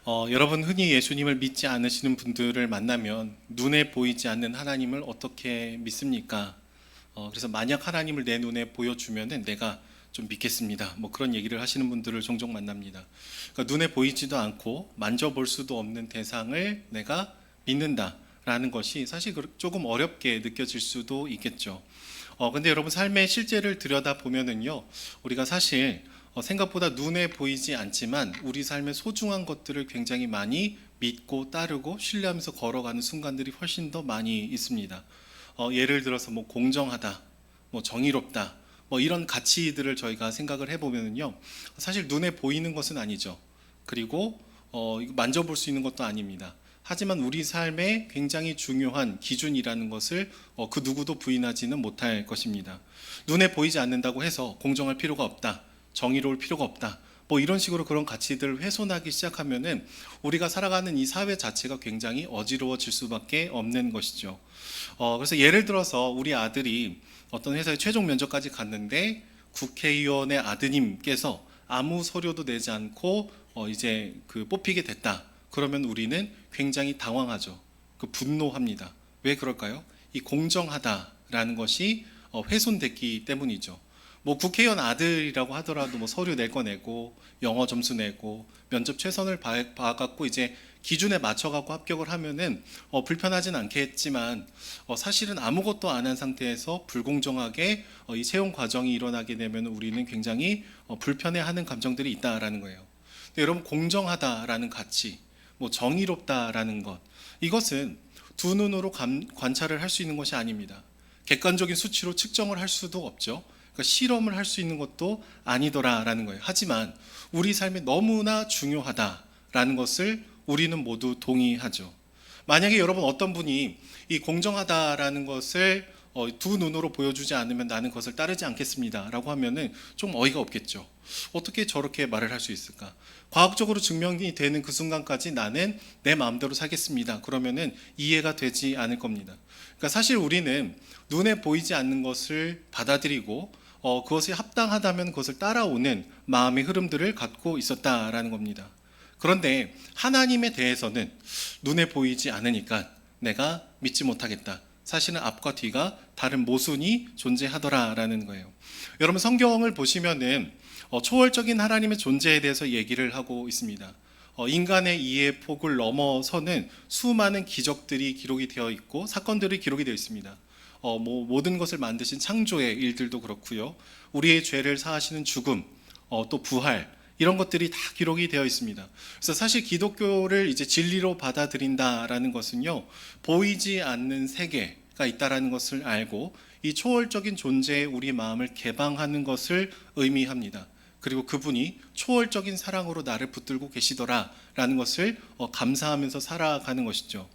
여러분 흔히 예수님을 믿지 않으시는 분들을 만나면 눈에 보이지 않는 하나님을 어떻게 믿습니까? 그래서 만약 하나님을 내 눈에 보여주면은 내가 좀 믿겠습니다. 뭐 그런 얘기를 하시는 분들을 종종 만납니다. 그러니까 눈에 보이지도 않고 만져볼 수도 없는 대상을 내가 믿는다라는 것이 사실 조금 어렵게 느껴질 수도 있겠죠. 근데 여러분 삶의 실제를 들여다 보면은요, 우리가 사실 생각보다 눈에 보이지 않지만 우리 삶의 소중한 것들을 굉장히 많이 믿고 따르고 신뢰하면서 걸어가는 순간들이 훨씬 더 많이 있습니다. 예를 들어서 뭐 공정하다, 뭐 정의롭다, 뭐 이런 가치들을 저희가 생각을 해보면요, 사실 눈에 보이는 것은 아니죠. 그리고 이거 만져볼 수 있는 것도 아닙니다. 하지만 우리 삶에 굉장히 중요한 기준이라는 것을 그 누구도 부인하지는 못할 것입니다. 눈에 보이지 않는다고 해서 공정할 필요가 없다, 정의로울 필요가 없다, 뭐 이런 식으로 그런 가치들을 훼손하기 시작하면은 우리가 살아가는 이 사회 자체가 굉장히 어지러워질 수밖에 없는 것이죠. 그래서 예를 들어서 우리 아들이 어떤 회사에 최종 면접까지 갔는데 국회의원의 아드님께서 아무 서류도 내지 않고 이제 뽑히게 됐다. 그러면 우리는 굉장히 당황하죠. 분노합니다. 왜 그럴까요? 이 공정하다라는 것이 훼손됐기 때문이죠. 뭐 국회의원 아들이라고 하더라도 뭐 서류 낼 거 내고 영어 점수 내고 면접 최선을 봐갖고 이제 기준에 맞춰갖고 합격을 하면은 불편하진 않겠지만 사실은 아무것도 안 한 상태에서 불공정하게 이 채용 과정이 일어나게 되면 우리는 굉장히 불편해하는 감정들이 있다라는 거예요. 근데 여러분, 공정하다라는 가치, 뭐 정의롭다라는 것, 이것은 두 눈으로 관찰을 할 수 있는 것이 아닙니다. 객관적인 수치로 측정을 할 수도 없죠. 그러니까 실험을 할 수 있는 것도 아니더라라는 거예요. 하지만 우리 삶에 너무나 중요하다라는 것을 우리는 모두 동의하죠. 만약에 여러분 어떤 분이 이 공정하다라는 것을 두 눈으로 보여주지 않으면 나는 그것을 따르지 않겠습니다라고 하면은 좀 어이가 없겠죠. 어떻게 저렇게 말을 할 수 있을까? 과학적으로 증명이 되는 그 순간까지 나는 내 마음대로 살겠습니다. 그러면은 이해가 되지 않을 겁니다. 그러니까 사실 우리는 눈에 보이지 않는 것을 받아들이고 그것이 합당하다면 그것을 따라오는 마음의 흐름들을 갖고 있었다라는 겁니다. 그런데 하나님에 대해서는 눈에 보이지 않으니까 내가 믿지 못하겠다. 사실은 앞과 뒤가 다른 모순이 존재하더라라는 거예요. 여러분, 성경을 보시면은 초월적인 하나님의 존재에 대해서 얘기를 하고 있습니다. 인간의 이해 폭을 넘어서는 수많은 기적들이 기록이 되어 있고 사건들이 기록이 되어 있습니다. 뭐 모든 것을 만드신 창조의 일들도 그렇고요. 우리의 죄를 사하시는 죽음, 또 부활, 이런 것들이 다 기록이 되어 있습니다. 그래서 사실 기독교를 이제 진리로 받아들인다라는 것은요, 보이지 않는 세계가 있다라는 것을 알고 이 초월적인 존재에 우리 마음을 개방하는 것을 의미합니다. 그리고 그분이 초월적인 사랑으로 나를 붙들고 계시더라라는 것을 감사하면서 살아가는 것이죠.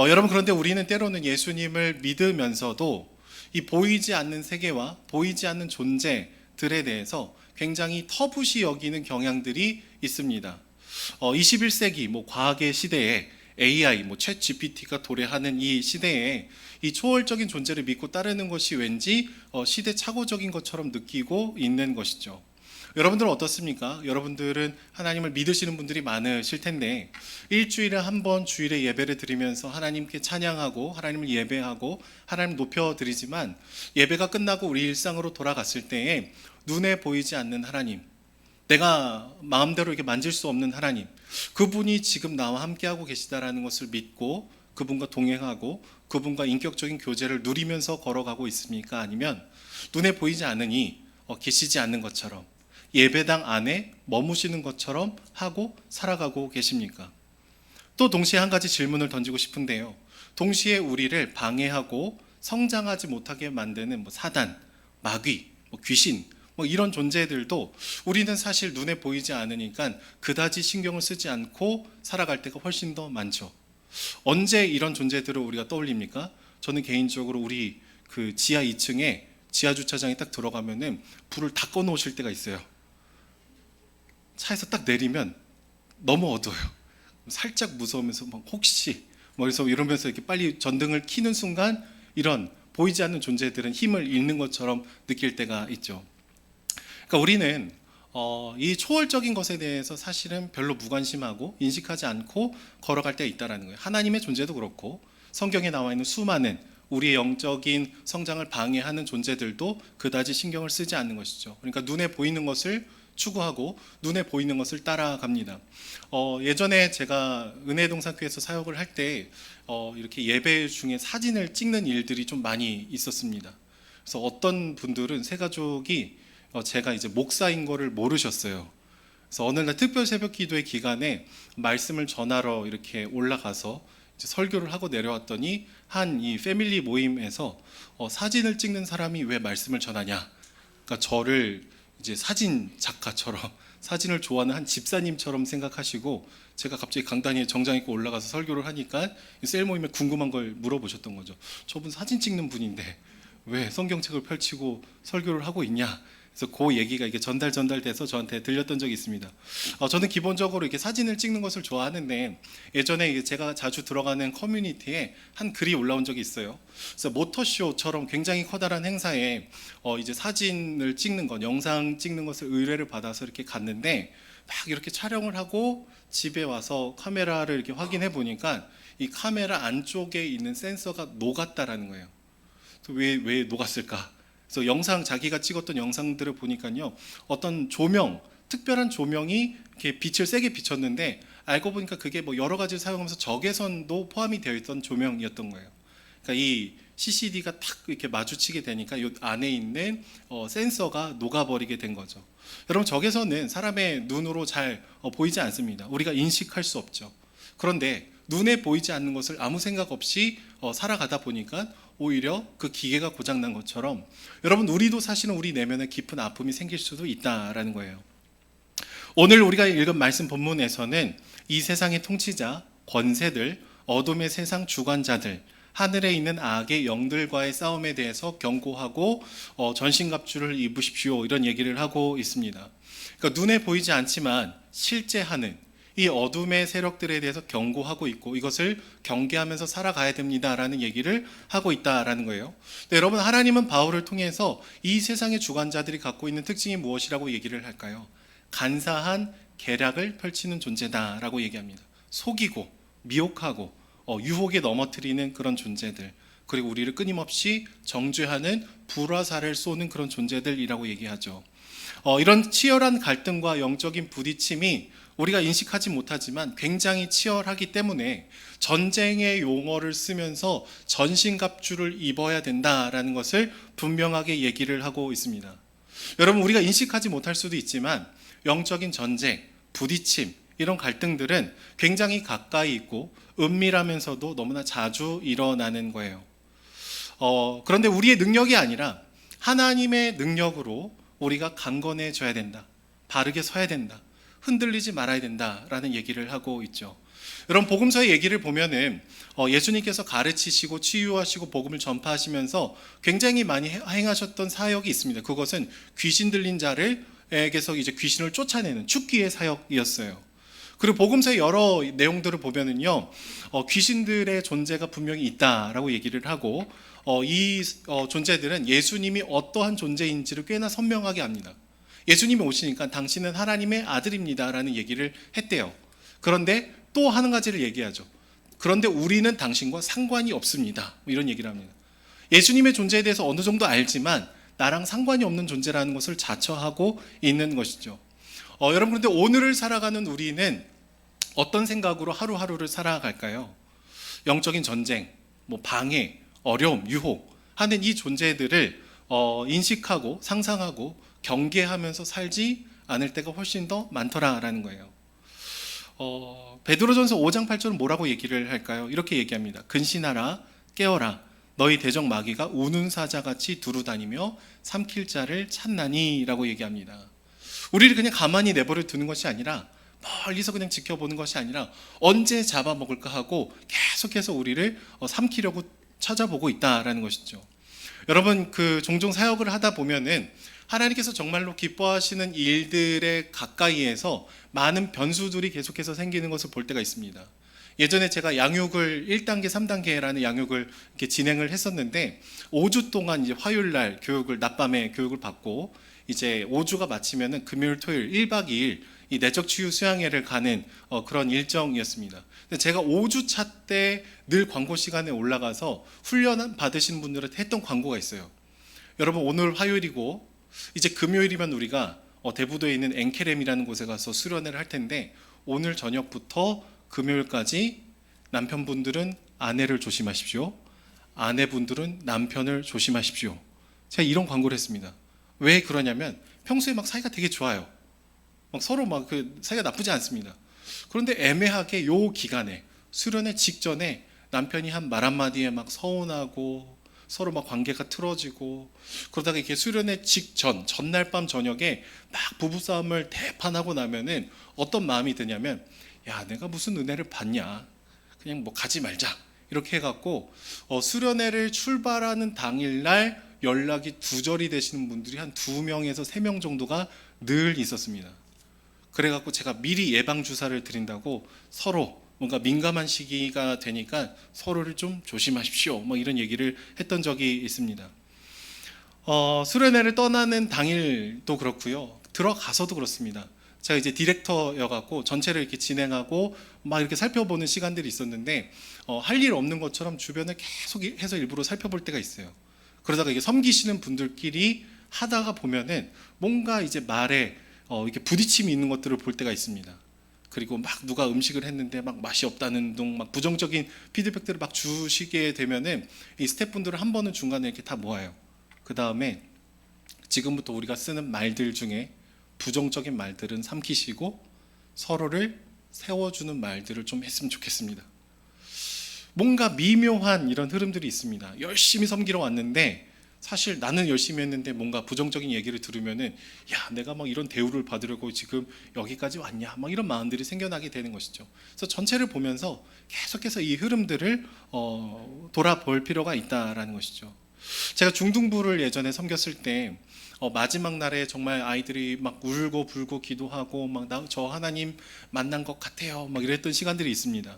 여러분, 그런데 우리는 때로는 예수님을 믿으면서도 이 보이지 않는 세계와 보이지 않는 존재들에 대해서 굉장히 터부시 여기는 경향들이 있습니다. 21세기 뭐 과학의 시대에 AI, 뭐 챗 GPT가 도래하는 이 시대에 이 초월적인 존재를 믿고 따르는 것이 왠지 시대착오적인 것처럼 느끼고 있는 것이죠. 여러분들은 어떻습니까? 여러분들은 하나님을 믿으시는 분들이 많으실 텐데 일주일에 한 번 주일에 예배를 드리면서 하나님께 찬양하고 하나님을 예배하고 하나님을 높여드리지만 예배가 끝나고 우리 일상으로 돌아갔을 때에 눈에 보이지 않는 하나님, 내가 마음대로 이렇게 만질 수 없는 하나님, 그분이 지금 나와 함께하고 계시다라는 것을 믿고 그분과 동행하고 그분과 인격적인 교제를 누리면서 걸어가고 있습니까? 아니면 눈에 보이지 않으니 계시지 않는 것처럼 예배당 안에 머무시는 것처럼 하고 살아가고 계십니까? 또 동시에 한 가지 질문을 던지고 싶은데요. 동시에 우리를 방해하고 성장하지 못하게 만드는 뭐 사단, 마귀, 뭐 귀신, 뭐 이런 존재들도 우리는 사실 눈에 보이지 않으니까 그다지 신경을 쓰지 않고 살아갈 때가 훨씬 더 많죠. 언제 이런 존재들을 우리가 떠올립니까? 저는 개인적으로 우리 그 지하 2층에 지하 주차장에 딱 들어가면은 불을 다 꺼놓으실 때가 있어요. 차에서 딱 내리면 너무 어두워요. 살짝 무서우면서 막 혹시 그래서 이러면서 이렇게 빨리 전등을 켜는 순간 이런 보이지 않는 존재들은 힘을 잃는 것처럼 느낄 때가 있죠. 그러니까 우리는 이 초월적인 것에 대해서 사실은 별로 무관심하고 인식하지 않고 걸어갈 때가 있다라는 거예요. 하나님의 존재도 그렇고 성경에 나와 있는 수많은 우리의 영적인 성장을 방해하는 존재들도 그다지 신경을 쓰지 않는 것이죠. 그러니까 눈에 보이는 것을 추구하고 눈에 보이는 것을 따라갑니다. 예전에 제가 은혜동산교회에서 사역을 할 때 이렇게 예배 중에 사진을 찍는 일들이 좀 많이 있었습니다. 그래서 어떤 분들은 새 가족이 제가 이제 목사인 거를 모르셨어요. 그래서 어느 날 특별 새벽 기도의 기간에 말씀을 전하러 이렇게 올라가서 이제 설교를 하고 내려왔더니 한 이 패밀리 모임에서 사진을 찍는 사람이 왜 말씀을 전하냐. 그러니까 저를 이제 사진 작가처럼 사진을 좋아하는 한 집사님처럼 생각하시고 제가 갑자기 강단위에 정장 입고 올라가서 설교를 하니까 셀 모임에 궁금한 걸 물어보셨던 거죠. 저분 사진 찍는 분인데 왜 성경책을 펼치고 설교를 하고 있냐. 그래서 그 얘기가 이게 전달돼서 저한테 들렸던 적이 있습니다. 저는 기본적으로 이렇게 사진을 찍는 것을 좋아하는데 예전에 제가 자주 들어가는 커뮤니티에 한 글이 올라온 적이 있어요. 그래서 모터쇼처럼 굉장히 커다란 행사에 이제 사진을 찍는 것, 영상 찍는 것을 의뢰를 받아서 이렇게 갔는데 막 이렇게 촬영을 하고 집에 와서 카메라를 이렇게 확인해 보니까 이 카메라 안쪽에 있는 센서가 녹았다라는 거예요. 왜 녹았을까? 그래서 자기가 찍었던 영상들을 보니까요, 어떤 조명, 특별한 조명이 이렇게 빛을 세게 비쳤는데 알고 보니까 그게 뭐 여러 가지를 사용하면서 적외선도 포함이 되어 있던 조명이었던 거예요. 그러니까 이 CCD가 탁 이렇게 마주치게 되니까 이 안에 있는 센서가 녹아버리게 된 거죠. 여러분, 적외선은 사람의 눈으로 잘 보이지 않습니다. 우리가 인식할 수 없죠. 그런데 눈에 보이지 않는 것을 아무 생각 없이 살아가다 보니까 오히려 그 기계가 고장난 것처럼 여러분, 우리도 사실은 우리 내면에 깊은 아픔이 생길 수도 있다라는 거예요. 오늘 우리가 읽은 말씀 본문에서는 이 세상의 통치자, 권세들, 어둠의 세상 주관자들, 하늘에 있는 악의 영들과의 싸움에 대해서 경고하고 전신갑주를 입으십시오, 이런 얘기를 하고 있습니다. 그러니까 눈에 보이지 않지만 실제 하는 이 어둠의 세력들에 대해서 경고하고 있고 이것을 경계하면서 살아가야 됩니다라는 얘기를 하고 있다라는 거예요. 여러분, 하나님은 바울을 통해서 이 세상의 주관자들이 갖고 있는 특징이 무엇이라고 얘기를 할까요? 간사한 계략을 펼치는 존재다라고 얘기합니다. 속이고 미혹하고 유혹에 넘어뜨리는 그런 존재들, 그리고 우리를 끊임없이 정죄하는 불화살을 쏘는 그런 존재들이라고 얘기하죠. 이런 치열한 갈등과 영적인 부딪힘이 우리가 인식하지 못하지만 굉장히 치열하기 때문에 전쟁의 용어를 쓰면서 전신갑주를 입어야 된다라는 것을 분명하게 얘기를 하고 있습니다. 여러분, 우리가 인식하지 못할 수도 있지만 영적인 전쟁, 부딪힘, 이런 갈등들은 굉장히 가까이 있고 은밀하면서도 너무나 자주 일어나는 거예요. 그런데 우리의 능력이 아니라 하나님의 능력으로 우리가 강건해져야 된다. 바르게 서야 된다. 흔들리지 말아야 된다라는 얘기를 하고 있죠. 여러분, 복음서의 얘기를 보면은 예수님께서 가르치시고 치유하시고 복음을 전파하시면서 굉장히 많이 행하셨던 사역이 있습니다. 그것은 귀신 들린 자를에게서 이제 귀신을 쫓아내는 축기의 사역이었어요. 그리고 복음서의 여러 내용들을 보면은요, 귀신들의 존재가 분명히 있다라고 얘기를 하고 이 존재들은 예수님이 어떠한 존재인지를 꽤나 선명하게 합니다. 예수님이 오시니까 당신은 하나님의 아들입니다라는 얘기를 했대요. 그런데 또 한 가지를 얘기하죠. 그런데 우리는 당신과 상관이 없습니다, 이런 얘기를 합니다. 예수님의 존재에 대해서 어느 정도 알지만 나랑 상관이 없는 존재라는 것을 자처하고 있는 것이죠. 여러분, 그런데 오늘을 살아가는 우리는 어떤 생각으로 하루하루를 살아갈까요? 영적인 전쟁, 방해, 어려움, 유혹 하는 이 존재들을 인식하고 상상하고 경계하면서 살지 않을 때가 훨씬 더 많더라라는 거예요. 베드로전서 5장 8절은 뭐라고 얘기를 할까요? 이렇게 얘기합니다. 근신하라, 깨어라, 너희 대적 마귀가 우는 사자같이 두루다니며 삼킬 자를 찾나니 라고 얘기합니다. 우리를 그냥 가만히 내버려 두는 것이 아니라, 멀리서 그냥 지켜보는 것이 아니라 언제 잡아먹을까 하고 계속해서 우리를 삼키려고 찾아보고 있다라는 것이죠. 여러분, 종종 사역을 하다 보면은 하나님께서 정말로 기뻐하시는 일들에 가까이에서 많은 변수들이 계속해서 생기는 것을 볼 때가 있습니다. 예전에 제가 양육을 1단계, 3단계라는 양육을 이렇게 진행을 했었는데 5주 동안 이제 화요일 날 교육을, 낮밤에 교육을 받고 이제 5주가 마치면은 금요일, 토요일 1박 2일 이 내적 치유 수양회를 가는 그런 일정이었습니다. 근데 제가 5주 차 때 늘 광고 시간에 올라가서 훈련 받으신 분들한테 했던 광고가 있어요. 여러분, 오늘 화요일이고 이제 금요일이면 우리가 대부도에 있는 엔케렘이라는 곳에 가서 수련회를 할 텐데, 오늘 저녁부터 금요일까지 남편분들은 아내를 조심하십시오. 아내분들은 남편을 조심하십시오. 제가 이런 광고를 했습니다. 왜 그러냐면 평소에 막 사이가 되게 좋아요. 막 서로 막 사이가 나쁘지 않습니다. 그런데 애매하게 요 기간에 수련회 직전에 남편이 한 말 한마디에 막 서운하고 서로 막 관계가 틀어지고, 그러다가 이렇게 수련회 직전 전날 밤 저녁에 막 부부싸움을 대판하고 나면은 어떤 마음이 드냐면, 야, 내가 무슨 은혜를 받냐, 그냥 뭐 가지 말자, 이렇게 해갖고 수련회를 출발하는 당일날 연락이 두절이 되시는 분들이 한 2명에서 3명 정도가 늘 있었습니다. 그래갖고 제가 미리 예방 주사를 드린다고 서로 뭔가 민감한 시기가 되니까 서로를 좀 조심하십시오, 뭐 이런 얘기를 했던 적이 있습니다. 수련회를 떠나는 당일도 그렇고요, 들어가서도 그렇습니다. 제가 이제 디렉터여갖고 전체를 이렇게 진행하고 막 이렇게 살펴보는 시간들이 있었는데, 할 일 없는 것처럼 주변을 계속 해서 일부러 살펴볼 때가 있어요. 그러다가 이게 섬기시는 분들끼리 하다가 보면은 뭔가 이제 말에 이렇게 부딪힘이 있는 것들을 볼 때가 있습니다. 그리고 막 누가 음식을 했는데 막 맛이 없다는 둥, 막 부정적인 피드백들을 막 주시게 되면은 이 스태프분들을 한 번은 중간에 이렇게 다 모아요. 그 다음에 지금부터 우리가 쓰는 말들 중에 부정적인 말들은 삼키시고 서로를 세워주는 말들을 좀 했으면 좋겠습니다. 뭔가 미묘한 이런 흐름들이 있습니다. 열심히 섬기러 왔는데 사실 나는 열심히 했는데 뭔가 부정적인 얘기를 들으면은, 야, 내가 막 이런 대우를 받으려고 지금 여기까지 왔냐, 막 이런 마음들이 생겨나게 되는 것이죠. 그래서 전체를 보면서 계속해서 이 흐름들을 돌아볼 필요가 있다라는 것이죠. 제가 중등부를 예전에 섬겼을 때 마지막 날에 정말 아이들이 막 울고 불고 기도하고 막 저 하나님 만난 것 같아요, 막 이랬던 시간들이 있습니다.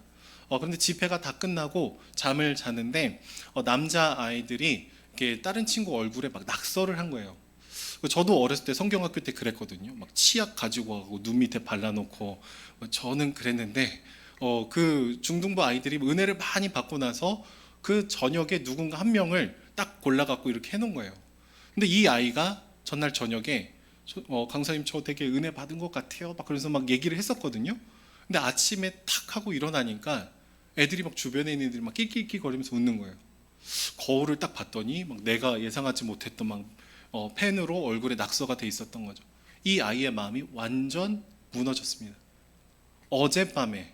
그런데 집회가 다 끝나고 잠을 자는데 남자 아이들이 이렇게 다른 친구 얼굴에 막 낙서를 한 거예요. 저도 어렸을 때 성경학교 때 그랬거든요. 막 치약 가지고 가고 눈 밑에 발라놓고, 저는 그랬는데 그 중등부 아이들이 은혜를 많이 받고 나서 그 저녁에 누군가 한 명을 딱 골라갖고 이렇게 해놓은 거예요. 근데 이 아이가 전날 저녁에 강사님 저 되게 은혜 받은 것 같아요, 막 그래서 막 얘기를 했었거든요. 근데 아침에 탁 하고 일어나니까 애들이 막 주변에 있는 애들이 막 낄낄낄 거리면서 웃는 거예요. 거울을 딱 봤더니 막 내가 예상하지 못했던 막 펜으로 얼굴에 낙서가 돼 있었던 거죠. 이 아이의 마음이 완전 무너졌습니다. 어젯밤에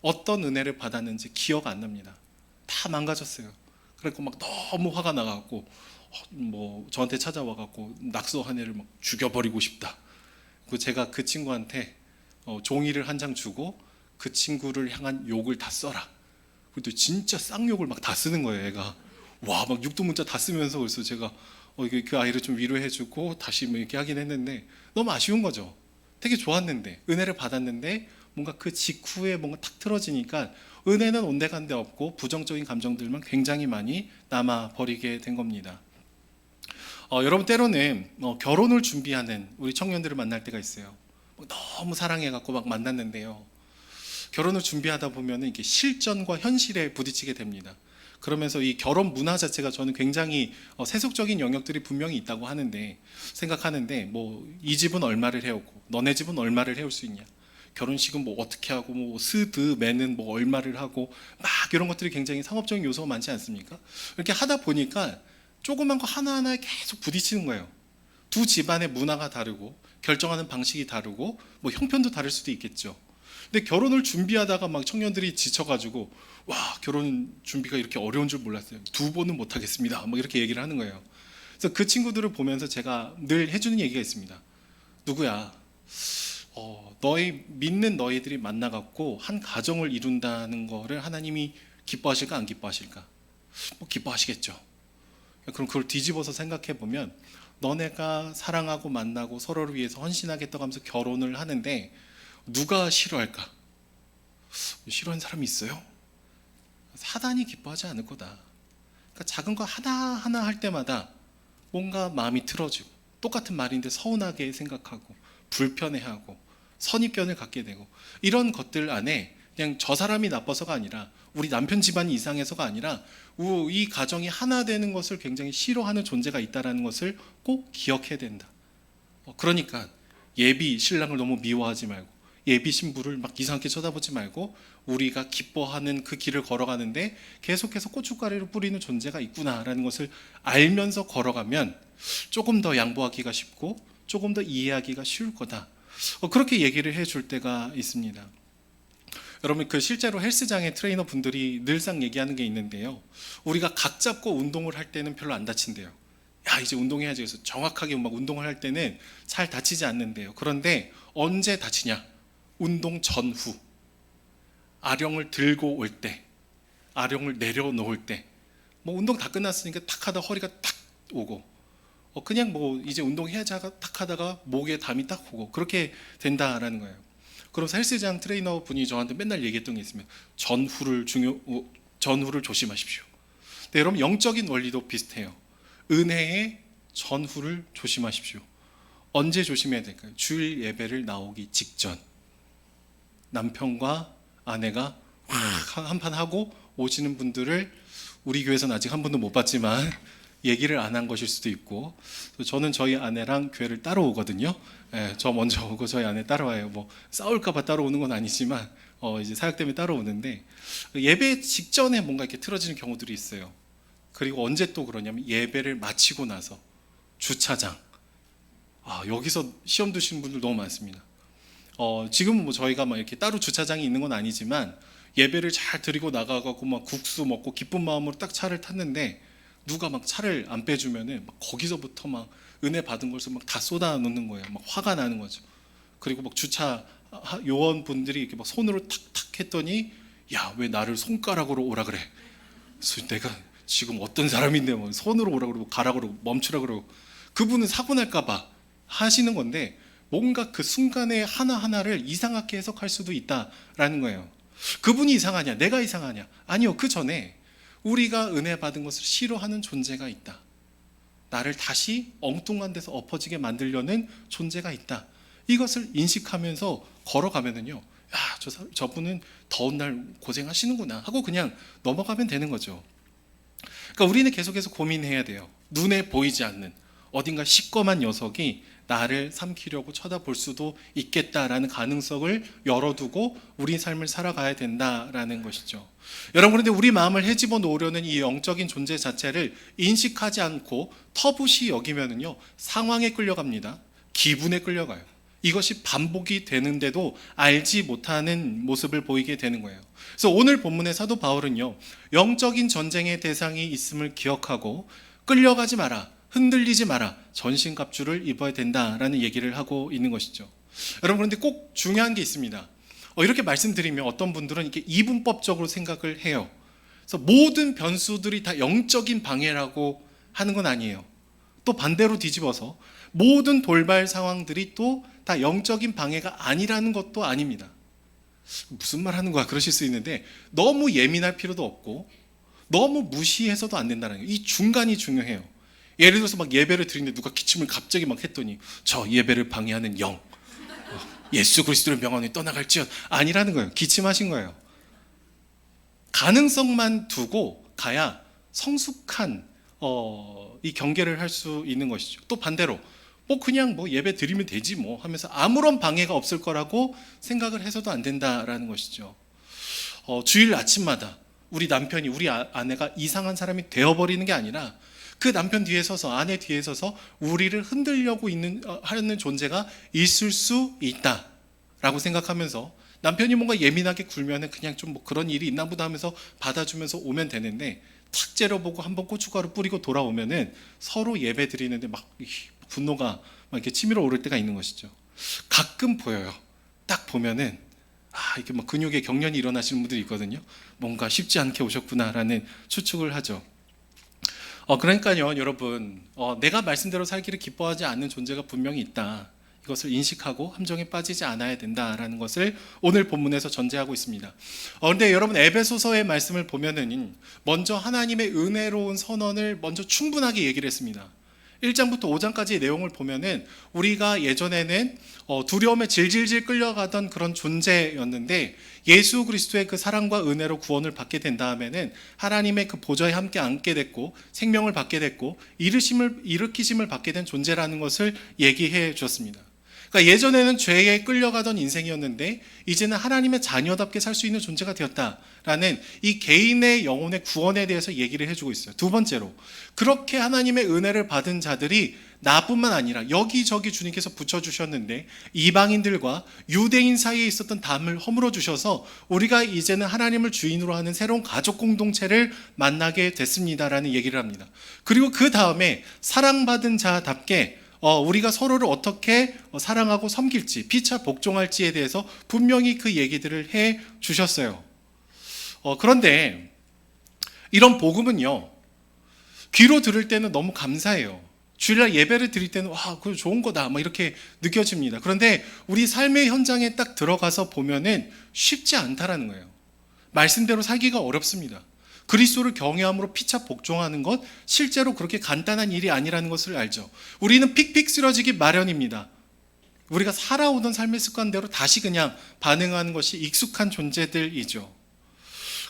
어떤 은혜를 받았는지 기억 안 납니다. 다 망가졌어요. 그래서 막 너무 화가 나갖고 뭐 저한테 찾아와갖고 낙서 한 애를 막 죽여버리고 싶다. 그 제가 그 친구한테 종이를 한 장 주고 그 친구를 향한 욕을 다 써라. 그래도 진짜 쌍욕을 막 다 쓰는 거예요, 애가. 와, 막 육두문자 다 쓰면서. 그래서 제가 그 아이를 좀 위로해주고 다시 뭐 이렇게 하긴 했는데 너무 아쉬운 거죠. 되게 좋았는데, 은혜를 받았는데 뭔가 그 직후에 뭔가 탁 틀어지니까 은혜는 온데간데 없고 부정적인 감정들만 굉장히 많이 남아 버리게 된 겁니다. 여러분, 때로는 결혼을 준비하는 우리 청년들을 만날 때가 있어요. 너무 사랑해갖고 막 만났는데요, 결혼을 준비하다 보면 이게 실전과 현실에 부딪히게 됩니다. 그러면서 이 결혼 문화 자체가 저는 굉장히 세속적인 영역들이 분명히 있다고 생각하는데, 뭐 이 집은 얼마를 해오고 너네 집은 얼마를 해올 수 있냐, 결혼식은 뭐 어떻게 하고 뭐 스드 매는 뭐 얼마를 하고 막 이런 것들이 굉장히 상업적인 요소가 많지 않습니까? 이렇게 하다 보니까 조그만 거 하나하나에 계속 부딪히는 거예요. 두 집안의 문화가 다르고 결정하는 방식이 다르고 뭐 형편도 다를 수도 있겠죠. 근데 결혼을 준비하다가 막 청년들이 지쳐가지고, 와, 결혼 준비가 이렇게 어려운 줄 몰랐어요, 2번은 못하겠습니다, 뭐 이렇게 얘기를 하는 거예요. 그래서 그 친구들을 보면서 제가 늘 해주는 얘기가 있습니다. 누구야, 너희 믿는 너희들이 만나갖고 한 가정을 이룬다는 거를 하나님이 기뻐하실까 안 기뻐하실까? 뭐 기뻐하시겠죠. 그럼 그걸 뒤집어서 생각해 보면, 너네가 사랑하고 만나고 서로를 위해서 헌신하겠다고 하면서 결혼을 하는데 누가 싫어할까? 싫어하는 사람이 있어요? 사단이 기뻐하지 않을 거다. 그러니까 작은 거 하나하나 할 때마다 뭔가 마음이 틀어지고 똑같은 말인데 서운하게 생각하고 불편해하고 선입견을 갖게 되고, 이런 것들 안에 그냥 저 사람이 나빠서가 아니라 우리 남편 집안이 이상해서가 아니라 이 가정이 하나 되는 것을 굉장히 싫어하는 존재가 있다는 것을 꼭 기억해야 된다. 그러니까 예비 신랑을 너무 미워하지 말고 예비 신부를 막 이상하게 쳐다보지 말고 우리가 기뻐하는 그 길을 걸어가는데 계속해서 고춧가루를 뿌리는 존재가 있구나라는 것을 알면서 걸어가면 조금 더 양보하기가 쉽고 조금 더 이해하기가 쉬울 거다. 그렇게 얘기를 해줄 때가 있습니다. 여러분, 그 실제로 헬스장의 트레이너 분들이 늘상 얘기하는 게 있는데요, 우리가 각 잡고 운동을 할 때는 별로 안 다친대요. 야, 이제 운동해야지 해서 정확하게 막 운동을 할 때는 잘 다치지 않는데요. 그런데 언제 다치냐? 운동 전후, 아령을 들고 올 때, 아령을 내려놓을 때, 뭐 운동 다 끝났으니까 탁 하다 허리가 탁 오고, 그냥 뭐 이제 운동해야지 하다가 탁 하다가 목에 담이 딱 오고, 그렇게 된다라는 거예요. 그러면서 헬스장 트레이너 분이 저한테 맨날 얘기했던 게 있으면 전후를 조심하십시오. 근데 여러분, 영적인 원리도 비슷해요. 은혜의 전후를 조심하십시오. 언제 조심해야 될까요? 주일 예배를 나오기 직전, 남편과 아내가 한판 하고 오시는 분들을 우리 교회에서는 아직 한 번도 못 봤지만 얘기를 안 한 것일 수도 있고, 저는 저희 아내랑 교회를 따로 오거든요. 저 먼저 오고 저희 아내 따라와요. 뭐 싸울까봐 따로 오는 건 아니지만 이제 사역 때문에 따로 오는데, 예배 직전에 뭔가 이렇게 틀어지는 경우들이 있어요. 그리고 언제 또 그러냐면 예배를 마치고 나서 주차장, 여기서 시험 드시는 분들 너무 많습니다. 지금은 뭐 저희가 막 이렇게 따로 주차장이 있는 건 아니지만 예배를 잘 드리고 나가고 막 국수 먹고 기쁜 마음으로 딱 차를 탔는데 누가 막 차를 안 빼주면은 막 거기서부터 막 은혜 받은 것을 막 다 쏟아 놓는 거예요. 막 화가 나는 거죠. 그리고 막 주차 요원분들이 이렇게 막 손으로 탁탁 했더니, 야, 왜 나를 손가락으로 오라 그래? 그래서 내가 지금 어떤 사람인데 뭐 손으로 오라 그러고 가라 그러고 멈추라 그러고, 그분은 사고 날까 봐 하시는 건데 뭔가 그 순간에 하나하나를 이상하게 해석할 수도 있다라는 거예요. 그분이 이상하냐? 내가 이상하냐? 아니요. 그 전에 우리가 은혜 받은 것을 싫어하는 존재가 있다. 나를 다시 엉뚱한 데서 엎어지게 만들려는 존재가 있다. 이것을 인식하면서 걸어가면은요, 야, 저분은 더운 날 고생하시는구나 하고 그냥 넘어가면 되는 거죠. 그러니까 우리는 계속해서 고민해야 돼요. 눈에 보이지 않는 어딘가 시꺼먼 녀석이 나를 삼키려고 쳐다볼 수도 있겠다라는 가능성을 열어두고 우리 삶을 살아가야 된다라는 것이죠. 여러분, 그런데 우리 마음을 헤집어 놓으려는 이 영적인 존재 자체를 인식하지 않고 터부시 여기면은요, 상황에 끌려갑니다. 기분에 끌려가요. 이것이 반복이 되는데도 알지 못하는 모습을 보이게 되는 거예요. 그래서 오늘 본문의 사도 바울은요, 영적인 전쟁의 대상이 있음을 기억하고 끌려가지 마라, 흔들리지 마라, 전신갑주를 입어야 된다라는 얘기를 하고 있는 것이죠. 여러분, 그런데 꼭 중요한 게 있습니다. 이렇게 말씀드리면 어떤 분들은 이렇게 이분법적으로 생각을 해요. 그래서 모든 변수들이 다 영적인 방해라고 하는 건 아니에요. 또 반대로 뒤집어서 모든 돌발 상황들이 또 다 영적인 방해가 아니라는 것도 아닙니다. 무슨 말 하는 거야? 그러실 수 있는데, 너무 예민할 필요도 없고 너무 무시해서도 안 된다는 거예요. 이 중간이 중요해요. 예를 들어서 막 예배를 드리는데 누가 기침을 갑자기 막 했더니 저 예배를 방해하는 영, 예수 그리스도의 명언이 떠나갈지언, 아니라는 거예요. 기침하신 거예요. 가능성만 두고 가야 성숙한 이 경계를 할 수 있는 것이죠. 또 반대로 그냥 예배 드리면 되지 뭐 하면서 아무런 방해가 없을 거라고 생각을 해서도 안 된다라는 것이죠. 주일 아침마다 우리 남편이, 우리 아내가 이상한 사람이 되어버리는 게 아니라 그 남편 뒤에 서서, 아내 뒤에 서서 우리를 흔들려고 하는 존재가 있을 수 있다라고 생각하면서, 남편이 뭔가 예민하게 굴면은 그냥 좀 그런 일이 있나 보다 하면서 받아주면서 오면 되는데, 탁 째려보고 한번 고춧가루 뿌리고 돌아오면은 서로 예배 드리는데 막 분노가 막 이렇게 치밀어 오를 때가 있는 것이죠. 가끔 보여요. 딱 보면은 이렇게 막 근육에 경련이 일어나시는 분들이 있거든요. 뭔가 쉽지 않게 오셨구나라는 추측을 하죠. 그러니까요, 여러분, 내가 말씀대로 살기를 기뻐하지 않는 존재가 분명히 있다. 이것을 인식하고 함정에 빠지지 않아야 된다라는 것을 오늘 본문에서 전제하고 있습니다. 그런데 여러분, 에베소서의 말씀을 보면은 먼저 하나님의 은혜로운 선언을 먼저 충분하게 얘기를 했습니다. 1장부터 5장까지의 내용을 보면은 우리가 예전에는 두려움에 질질질 끌려가던 그런 존재였는데 예수 그리스도의 그 사랑과 은혜로 구원을 받게 된 다음에는 하나님의 그 보좌에 함께 앉게 됐고 생명을 받게 됐고 일으키심을 받게 된 존재라는 것을 얘기해 주었습니다. 그러니까 예전에는 죄에 끌려가던 인생이었는데 이제는 하나님의 자녀답게 살 수 있는 존재가 되었다라는 이 개인의 영혼의 구원에 대해서 얘기를 해주고 있어요. 두 번째로, 그렇게 하나님의 은혜를 받은 자들이 나뿐만 아니라 여기저기 주님께서 붙여주셨는데 이방인들과 유대인 사이에 있었던 담을 허물어 주셔서 우리가 이제는 하나님을 주인으로 하는 새로운 가족 공동체를 만나게 됐습니다라는 얘기를 합니다. 그리고 그 다음에 사랑받은 자답게 우리가 서로를 어떻게 사랑하고 섬길지, 피차 복종할지에 대해서 분명히 그 얘기들을 해 주셨어요. 그런데 이런 복음은요, 귀로 들을 때는 너무 감사해요. 주일날 예배를 드릴 때는 와, 그거 좋은 거다 막 이렇게 느껴집니다. 그런데 우리 삶의 현장에 딱 들어가서 보면은 쉽지 않다라는 거예요. 말씀대로 살기가 어렵습니다. 그리스도를 경외함으로 피차 복종하는 것, 실제로 그렇게 간단한 일이 아니라는 것을 알죠. 우리는 픽픽 쓰러지기 마련입니다. 우리가 살아오던 삶의 습관대로 다시 그냥 반응하는 것이 익숙한 존재들이죠.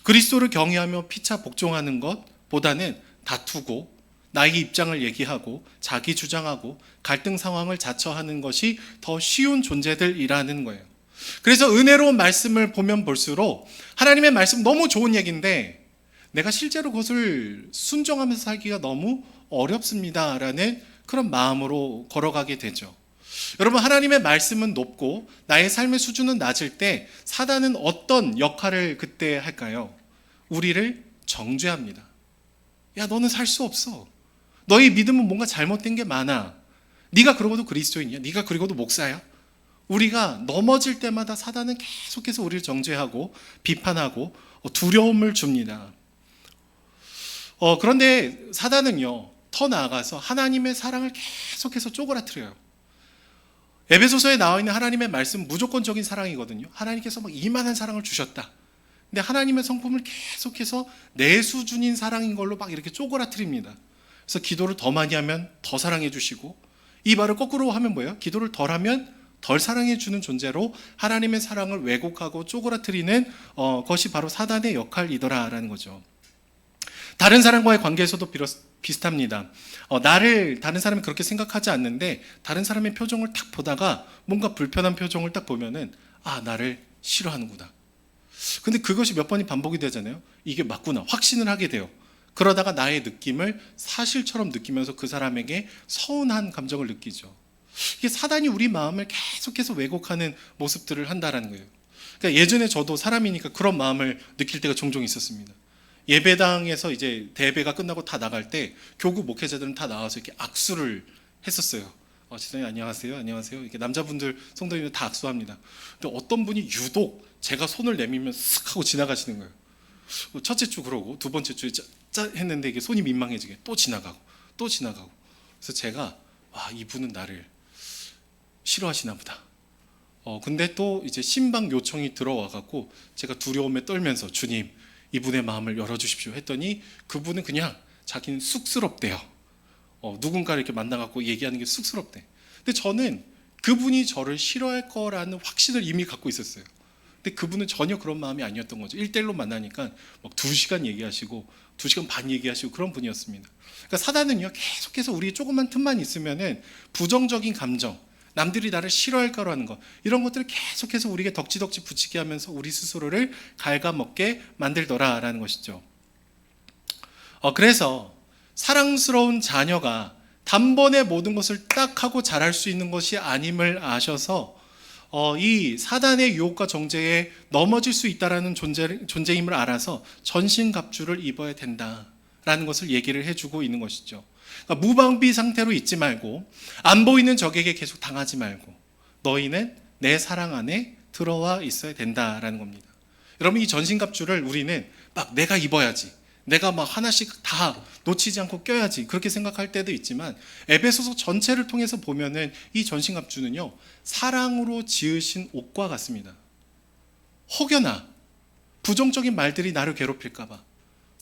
그리스도를 경외하며 피차 복종하는 것보다는 다투고 나의 입장을 얘기하고 자기 주장하고 갈등 상황을 자처하는 것이 더 쉬운 존재들이라는 거예요. 그래서 은혜로운 말씀을 보면 볼수록 하나님의 말씀 너무 좋은 얘기인데 내가 실제로 그것을 순종하면서 살기가 너무 어렵습니다라는 그런 마음으로 걸어가게 되죠. 여러분, 하나님의 말씀은 높고 나의 삶의 수준은 낮을 때 사단은 어떤 역할을 그때 할까요? 우리를 정죄합니다. 야, 너는 살 수 없어. 너의 믿음은 뭔가 잘못된 게 많아. 네가 그러고도 그리스도인이야. 네가 그러고도 목사야. 우리가 넘어질 때마다 사단은 계속해서 우리를 정죄하고 비판하고 두려움을 줍니다. 그런데 사단은요, 더 나아가서 하나님의 사랑을 계속해서 쪼그라뜨려요. 에베소서에 나와 있는 하나님의 말씀 무조건적인 사랑이거든요. 하나님께서 막 이만한 사랑을 주셨다. 근데 하나님의 성품을 계속해서 내 수준인 사랑인 걸로 막 이렇게 쪼그라뜨립니다. 그래서 기도를 더 많이 하면 더 사랑해 주시고, 이 말을 거꾸로 하면 뭐예요? 기도를 덜 하면 덜 사랑해 주는 존재로 하나님의 사랑을 왜곡하고 쪼그라뜨리는 것이 바로 사단의 역할이더라라는 거죠. 다른 사람과의 관계에서도 비슷합니다. 나를 다른 사람이 그렇게 생각하지 않는데 다른 사람의 표정을 딱 보다가 뭔가 불편한 표정을 딱 보면은 나를 싫어하는구나. 근데 그것이 몇 번이 반복이 되잖아요. 이게 맞구나. 확신을 하게 돼요. 그러다가 나의 느낌을 사실처럼 느끼면서 그 사람에게 서운한 감정을 느끼죠. 이게 사단이 우리 마음을 계속해서 왜곡하는 모습들을 한다라는 거예요. 그러니까 예전에 저도 사람이니까 그런 마음을 느낄 때가 종종 있었습니다. 예배당에서 이제 대배가 끝나고 다 나갈 때 교구 목회자들은 다 나와서 이렇게 악수를 했었어요. 지사님 안녕하세요, 안녕하세요. 이렇게 남자분들 성도님들 다 악수합니다. 근데 어떤 분이 유독 제가 손을 내밀면 쓱 하고 지나가시는 거예요. 첫째 주 그러고 두 번째 주에 짜 했는데 이게 손이 민망해지게 또 지나가고 또 지나가고. 그래서 제가 이분은 나를 싫어하시나 보다. 근데 또 이제 신방 요청이 들어와 갖고 제가 두려움에 떨면서 주님, 이분의 마음을 열어주십시오 했더니 그분은 그냥 자기는 쑥스럽대요. 누군가를 이렇게 만나갖고 얘기하는 게 쑥스럽대. 근데 저는 그분이 저를 싫어할 거라는 확신을 이미 갖고 있었어요. 근데 그분은 전혀 그런 마음이 아니었던 거죠. 1대1로 만나니까 막 2시간 얘기하시고 2시간 반 얘기하시고 그런 분이었습니다. 그러니까 사단은요, 계속해서 우리 조그만 틈만 있으면은 부정적인 감정, 남들이 나를 싫어할 거라는 것, 이런 것들을 계속해서 우리에게 덕지덕지 붙이게 하면서 우리 스스로를 갉아먹게 만들더라라는 것이죠. 그래서 사랑스러운 자녀가 단번에 모든 것을 딱 하고 잘할 수 있는 것이 아님을 아셔서 이 사단의 유혹과 정죄에 넘어질 수 있다라는 존재임을 알아서 전신갑주를 입어야 된다라는 것을 얘기를 해주고 있는 것이죠. 그러니까 무방비 상태로 있지 말고 안 보이는 적에게 계속 당하지 말고 너희는 내 사랑 안에 들어와 있어야 된다라는 겁니다. 여러분, 이 전신갑주를 우리는 막 내가 입어야지, 내가 막 하나씩 다 놓치지 않고 껴야지 그렇게 생각할 때도 있지만 에베소서 전체를 통해서 보면은 이 전신갑주는요, 사랑으로 지으신 옷과 같습니다. 혹여나 부정적인 말들이 나를 괴롭힐까 봐,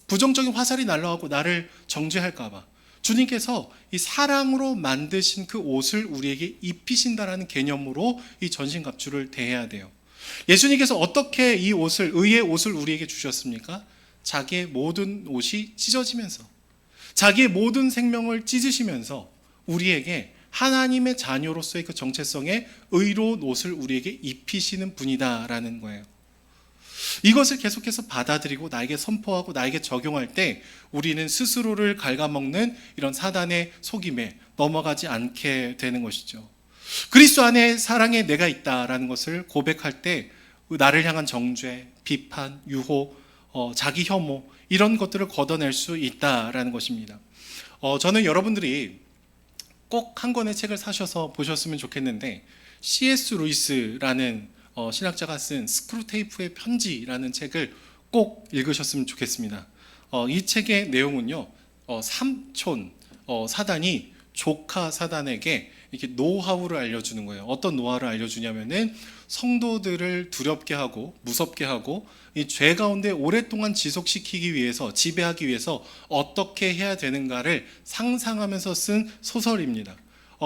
부정적인 화살이 날아가고 나를 정죄할까 봐, 주님께서 이 사랑으로 만드신 그 옷을 우리에게 입히신다라는 개념으로 이 전신갑주를 대해야 돼요. 예수님께서 어떻게 이 옷을, 의의 옷을 우리에게 주셨습니까? 자기의 모든 옷이 찢어지면서, 자기의 모든 생명을 찢으시면서 우리에게 하나님의 자녀로서의 그 정체성의 의로운 옷을 우리에게 입히시는 분이다라는 거예요. 이것을 계속해서 받아들이고 나에게 선포하고 나에게 적용할 때 우리는 스스로를 갉아먹는 이런 사단의 속임에 넘어가지 않게 되는 것이죠. 그리스도 안에 사랑의 내가 있다라는 것을 고백할 때 나를 향한 정죄, 비판, 유혹, 자기 혐오 이런 것들을 걷어낼 수 있다라는 것입니다. 저는 여러분들이 꼭 한 권의 책을 사셔서 보셨으면 좋겠는데 C.S. 루이스라는 신학자가 쓴 스크루테이프의 편지라는 책을 꼭 읽으셨으면 좋겠습니다. 이 책의 내용은요, 삼촌 사단이 조카 사단에게 이렇게 노하우를 알려주는 거예요. 어떤 노하우를 알려주냐면은 성도들을 두렵게 하고 무섭게 하고 이 죄 가운데 오랫동안 지속시키기 위해서, 지배하기 위해서 어떻게 해야 되는가를 상상하면서 쓴 소설입니다.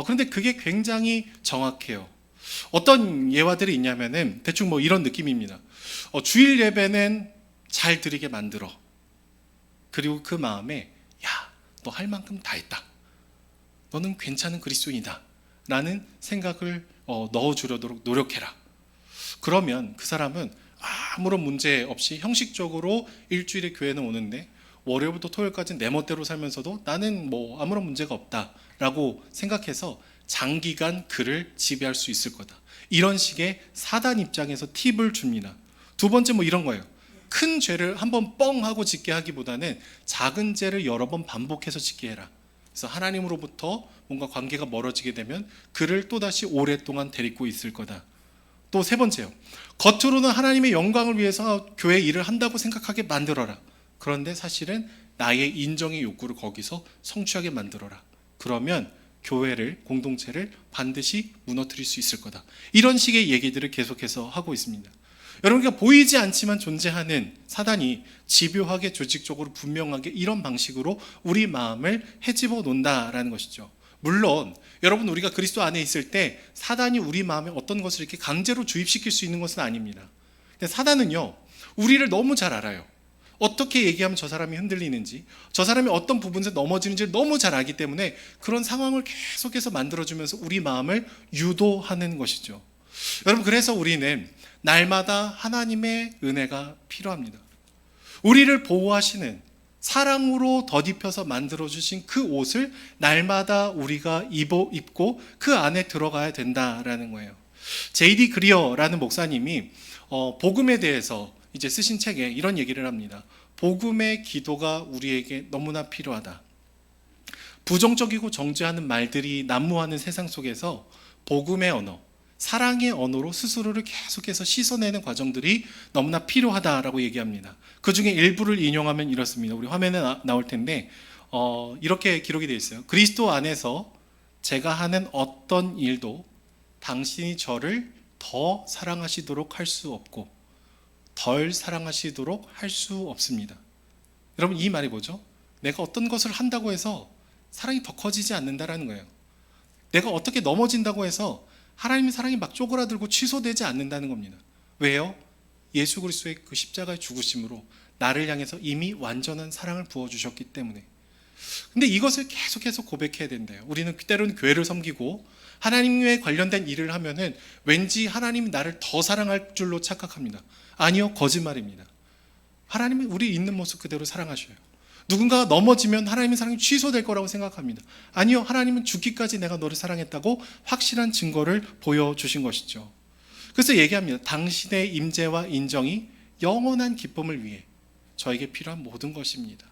그런데 그게 굉장히 정확해요. 어떤 예화들이 있냐면은 대충 뭐 이런 느낌입니다. 주일 예배는 잘 드리게 만들어. 그리고 그 마음에 야, 너 할 만큼 다 했다. 너는 괜찮은 그리스도인이다. 라는 생각을 넣어주려도록 노력해라. 그러면 그 사람은 아무런 문제 없이 형식적으로 일주일에 교회는 오는데 월요일부터 토요일까지 내 멋대로 살면서도 나는 뭐 아무런 문제가 없다라고 생각해서 장기간 그를 지배할 수 있을 거다. 이런 식의 사단 입장에서 팁을 줍니다. 두 번째 뭐 이런 거예요. 큰 죄를 한번 뻥 하고 짓게 하기보다는 작은 죄를 여러 번 반복해서 짓게 해라. 그래서 하나님으로부터 뭔가 관계가 멀어지게 되면 그를 또다시 오랫동안 데리고 있을 거다. 또 세 번째요. 겉으로는 하나님의 영광을 위해서 교회 일을 한다고 생각하게 만들어라. 그런데 사실은 나의 인정의 욕구를 거기서 성취하게 만들어라. 그러면 교회를, 공동체를 반드시 무너뜨릴 수 있을 거다. 이런 식의 얘기들을 계속해서 하고 있습니다. 여러분과 보이지 않지만 존재하는 사단이 집요하게 조직적으로 분명하게 이런 방식으로 우리 마음을 헤집어 놓는다라는 것이죠. 물론 여러분 우리가 그리스도 안에 있을 때 사단이 우리 마음에 어떤 것을 이렇게 강제로 주입시킬 수 있는 것은 아닙니다. 근데 사단은요, 우리를 너무 잘 알아요. 어떻게 얘기하면 저 사람이 흔들리는지, 저 사람이 어떤 부분에서 넘어지는지를 너무 잘 알기 때문에 그런 상황을 계속해서 만들어주면서 우리 마음을 유도하는 것이죠. 여러분, 그래서 우리는 날마다 하나님의 은혜가 필요합니다. 우리를 보호하시는 사랑으로 덧입혀서 만들어주신 그 옷을 날마다 우리가 입고 그 안에 들어가야 된다라는 거예요. J.D. 그리어라는 목사님이 복음에 대해서 이제 쓰신 책에 이런 얘기를 합니다. 복음의 기도가 우리에게 너무나 필요하다. 부정적이고 정죄하는 말들이 난무하는 세상 속에서 복음의 언어, 사랑의 언어로 스스로를 계속해서 씻어내는 과정들이 너무나 필요하다라고 얘기합니다. 그 중에 일부를 인용하면 이렇습니다. 우리 화면에 나올 텐데 이렇게 기록이 되어 있어요. 그리스도 안에서 제가 하는 어떤 일도 당신이 저를 더 사랑하시도록 할 수 없고 덜 사랑하시도록 할 수 없습니다. 여러분, 이 말이 뭐죠? 내가 어떤 것을 한다고 해서 사랑이 더 커지지 않는다라는 거예요. 내가 어떻게 넘어진다고 해서 하나님의 사랑이 막 쪼그라들고 취소되지 않는다는 겁니다. 왜요? 예수 그리스도의 그 십자가의 죽으심으로 나를 향해서 이미 완전한 사랑을 부어주셨기 때문에. 근데 이것을 계속해서 고백해야 된대요. 우리는 때로는 교회를 섬기고 하나님에 관련된 일을 하면은 왠지 하나님이 나를 더 사랑할 줄로 착각합니다. 아니요, 거짓말입니다. 하나님은 우리 있는 모습 그대로 사랑하셔요. 누군가가 넘어지면 하나님의 사랑이 취소될 거라고 생각합니다. 아니요, 하나님은 죽기까지 내가 너를 사랑했다고 확실한 증거를 보여주신 것이죠. 그래서 얘기합니다. 당신의 임재와 인정이 영원한 기쁨을 위해 저에게 필요한 모든 것입니다.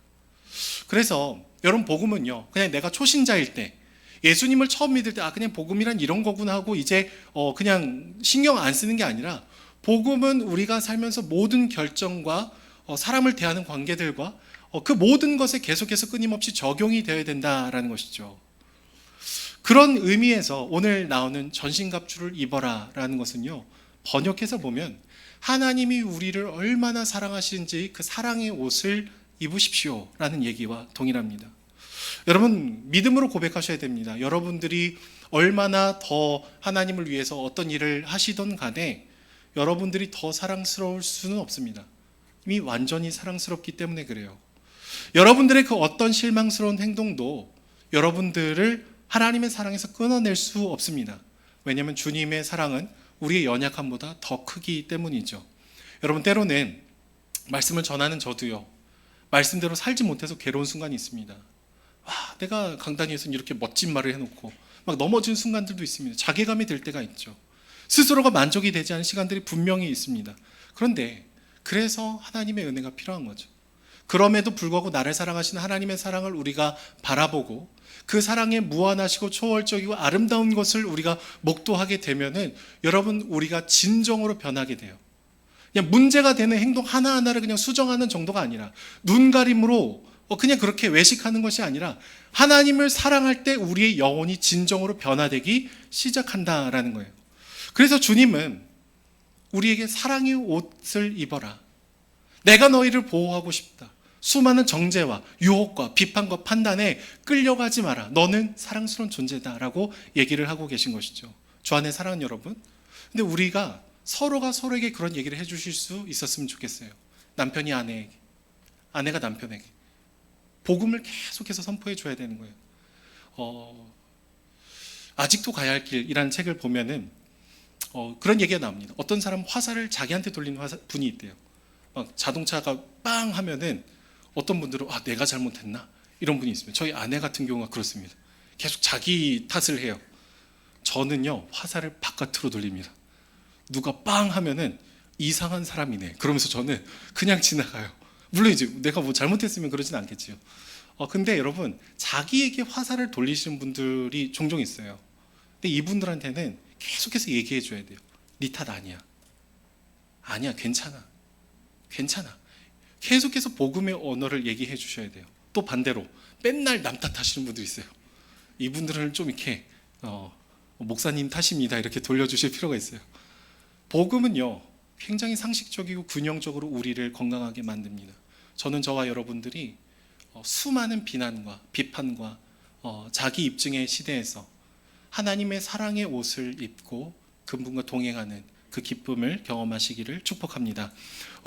그래서 여러분, 복음은요, 그냥 내가 초신자일 때, 예수님을 처음 믿을 때 그냥 복음이란 이런 거구나 하고 이제 그냥 신경 안 쓰는 게 아니라, 복음은 우리가 살면서 모든 결정과 사람을 대하는 관계들과 그 모든 것에 계속해서 끊임없이 적용이 되어야 된다라는 것이죠. 그런 의미에서 오늘 나오는 전신갑주를 입어라 라는 것은요, 번역해서 보면 하나님이 우리를 얼마나 사랑하시는지 그 사랑의 옷을 입으십시오 라는 얘기와 동일합니다. 여러분 믿음으로 고백하셔야 됩니다. 여러분들이 얼마나 더 하나님을 위해서 어떤 일을 하시던 간에 여러분들이 더 사랑스러울 수는 없습니다. 이미 완전히 사랑스럽기 때문에 그래요. 여러분들의 그 어떤 실망스러운 행동도 여러분들을 하나님의 사랑에서 끊어낼 수 없습니다. 왜냐하면 주님의 사랑은 우리의 연약함보다 더 크기 때문이죠. 여러분 때로는 말씀을 전하는 저도요, 말씀대로 살지 못해서 괴로운 순간이 있습니다. 내가 강단위에서 이렇게 멋진 말을 해놓고 막 넘어진 순간들도 있습니다. 자괴감이 들 때가 있죠. 스스로가 만족이 되지 않은 시간들이 분명히 있습니다. 그런데 그래서 하나님의 은혜가 필요한 거죠. 그럼에도 불구하고 나를 사랑하시는 하나님의 사랑을 우리가 바라보고 그 사랑의 무한하시고 초월적이고 아름다운 것을 우리가 목도하게 되면은 여러분 우리가 진정으로 변하게 돼요. 그냥 문제가 되는 행동 하나하나를 그냥 수정하는 정도가 아니라 눈가림으로 그냥 그렇게 외식하는 것이 아니라 하나님을 사랑할 때 우리의 영혼이 진정으로 변화되기 시작한다라는 거예요. 그래서 주님은 우리에게 사랑의 옷을 입어라. 내가 너희를 보호하고 싶다. 수많은 정죄와 유혹과 비판과 판단에 끌려가지 마라. 너는 사랑스러운 존재다라고 얘기를 하고 계신 것이죠. 주 안에 사랑하는 여러분. 근데 우리가 서로가 서로에게 그런 얘기를 해주실 수 있었으면 좋겠어요. 남편이 아내에게, 아내가 남편에게 복음을 계속해서 선포해 줘야 되는 거예요. 아직도 가야 할 길이라는 책을 보면은 그런 얘기가 나옵니다. 어떤 사람 화살을 자기한테 돌리는 분이 있대요. 막 자동차가 빵 하면은 어떤 분들은 내가 잘못했나 이런 분이 있습니다. 저희 아내 같은 경우가 그렇습니다. 계속 자기 탓을 해요. 저는요 화살을 바깥으로 돌립니다. 누가 빵 하면은 이상한 사람이네 그러면서 저는 그냥 지나가요. 물론 이제 내가 뭐 잘못했으면 그러진 않겠지요. 근데 여러분 자기에게 화살을 돌리시는 분들이 종종 있어요. 근데 이분들한테는 계속해서 얘기해 줘야 돼요. 네 탓 아니야. 아니야, 괜찮아. 계속해서 복음의 언어를 얘기해 주셔야 돼요. 또 반대로 맨날 남 탓하시는 분들이 있어요. 이분들은 좀 이렇게 목사님 탓입니다 이렇게 돌려주실 필요가 있어요. 복음은요 굉장히 상식적이고 균형적으로 우리를 건강하게 만듭니다. 저는 저와 여러분들이 수많은 비난과 비판과 자기 입증의 시대에서 하나님의 사랑의 옷을 입고 그분과 동행하는 그 기쁨을 경험하시기를 축복합니다.